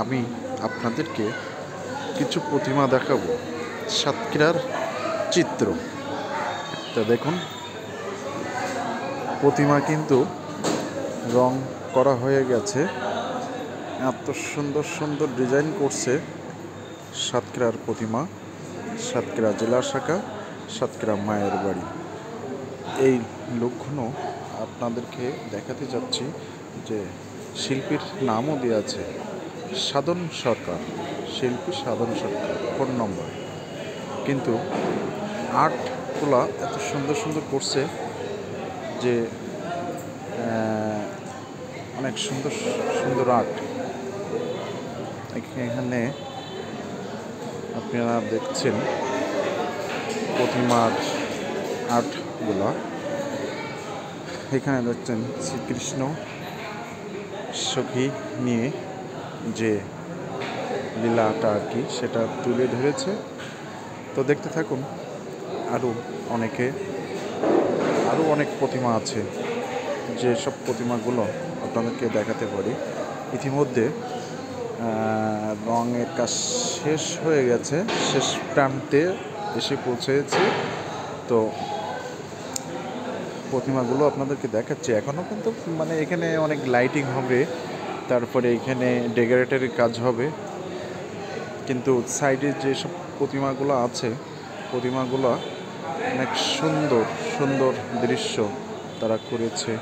আমি আপনাদেরকে কিছু প্রতিমা দেখাবো, সাতক্ষীরার চিত্র। তা দেখুন, প্রতিমা কিন্তু রং করা হয়ে গেছে। এত সুন্দর সুন্দর ডিজাইন করছে সাতক্ষীরার প্রতিমা, সাতক্ষীরা জেলা শাখা, সাতক্ষীরা মায়ের বাড়ি। এই লক্ষণ আপনাদেরকে দেখাতে যাচ্ছি যে শিল্পীর নামও দেওয়া আছে সাধন সরকার, শিল্পী সাধন সরকার, ফোন নম্বর। কিন্তু আর্টগুলা এত সুন্দর সুন্দর করছে যে অনেক সুন্দর সুন্দর আর্ট। এখানে আপনারা দেখছেন প্রতিমার আর্টগুলা। এখানে দেখছেন শ্রীকৃষ্ণ সখী নিয়ে যে লীলাটা আর কি সেটা তুলে ধরেছে। তো দেখতে থাকুন। আরও অনেক প্রতিমা আছে, যে সব প্রতিমাগুলো আপনাদেরকে দেখাতে পারি। ইতিমধ্যে রঙের কাজ শেষ হয়ে গেছে, শেষ প্রান্তে এসে পৌঁছেছে। তো প্রতিমাগুলো আপনাদেরকে দেখাচ্ছি। এখনও কিন্তু এখানে অনেক লাইটিং হবে, তারপরে এখানে ডেকোরেটরের কাজ হবে। কিন্তু সাইডে যেসব প্রতিমাগুলো আছে, প্রতিমাগুলো অনেক সুন্দর সুন্দর দৃশ্য তারা করেছে।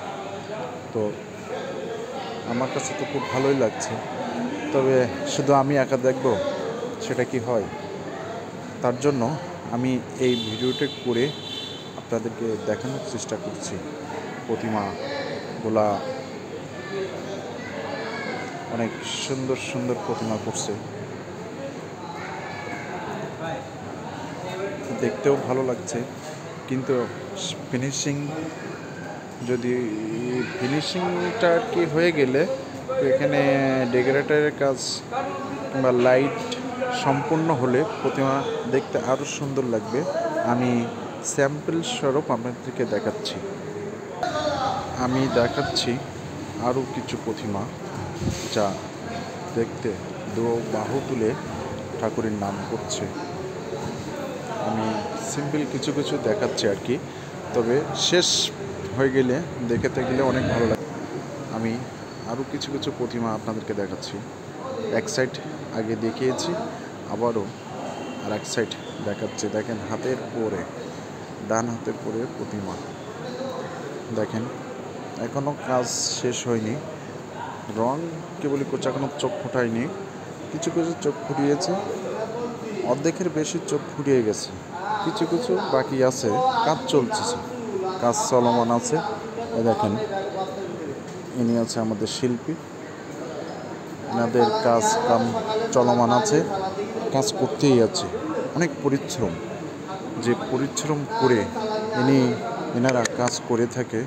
তো আমার কাছে তো খুব ভালোই লাগছে। তবে শুধু আমি একা দেখব সেটা কি হয়? তার জন্য আমি এই ভিডিওটা করে আপনাদেরকে দেখানোর চেষ্টা করছি। প্রতিমাগুলা অনেক সুন্দর সুন্দর প্রতিমা করছে, দেখতেও ভালো লাগছে। কিন্তু ফিনিশিংটা আর কি হয়ে গেলে, তো এখানে ডেকোরেটরের কাজ কিংবা লাইট সম্পূর্ণ হলে প্রতিমা দেখতে আরও সুন্দর লাগবে। আমি স্যাম্পল স্বরূপ আপনাদেরকে দেখাচ্ছি। আমি দেখাচ্ছি আরও কিছু প্রতিমা, যা দেখতে দু বাহু তুলে ঠাকুরের নাম করছে। আমি সিম্পল কিছু কিছু দেখাচ্ছি আর কি। তবে শেষ হয়ে গেলে দেখাতে গেলে অনেক ভালো লাগে। আমি আরও কিছু কিছু প্রতিমা আপনাদেরকে দেখাচ্ছি। এক সাইড আগে দেখিয়েছি, আবারও আর এক সাইড দেখাচ্ছি। দেখেন, হাতের পরে, ডান হাতের পরে প্রতিমা। দেখেন, এখনও কাজ শেষ হয়নি, রং কেবলই করছে, এখনও চোখ ফোটায়নি। কিছু কিছু চোখ ফুটিয়েছে, অর্ধেকের বেশি চোখ ফুটিয়ে গেছে, কিছু কিছু বাকি আছে, কাজ চলছে, কাজ চলমান আছে। দেখেন, ইনি আছে আমাদের শিল্পী, এনাদের কাজ কাম চলমান আছে, কাজ করতেই আছে। অনেক পরিশ্রম, যে পরিশ্রম করে এনারা কাজ করে থাকে,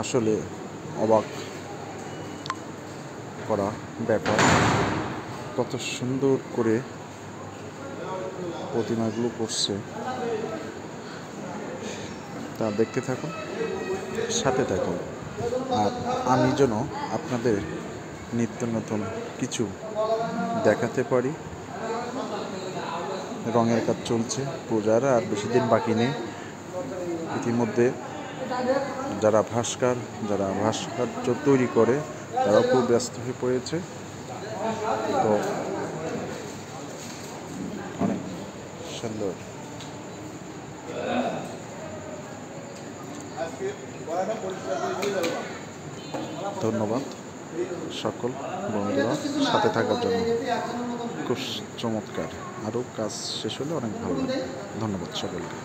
আসলে অবাক করা ব্যাপার। কত সুন্দর করে প্রতিমাগুলো করছে, তা দেখতে থাকুন, সাথে থাকুন। আর আমি যেন আপনাদের নিত্য নতুন কিছু দেখাতে পারি। রঙের কাজ চলছে, পূজার আর বেশি দিন বাকি নেই। ইতিমধ্যে যারা ভাস্কর্য তৈরি করে, তারাও খুব ব্যস্ত হয়ে পড়েছে। তো অনেক সুন্দর। ধন্যবাদ সকল বন্ধুরা সাথে থাকার জন্য। খুব চমৎকার। আরও কাজ শেষ হলে অনেক ভালো লাগবে। ধন্যবাদ সকলকে।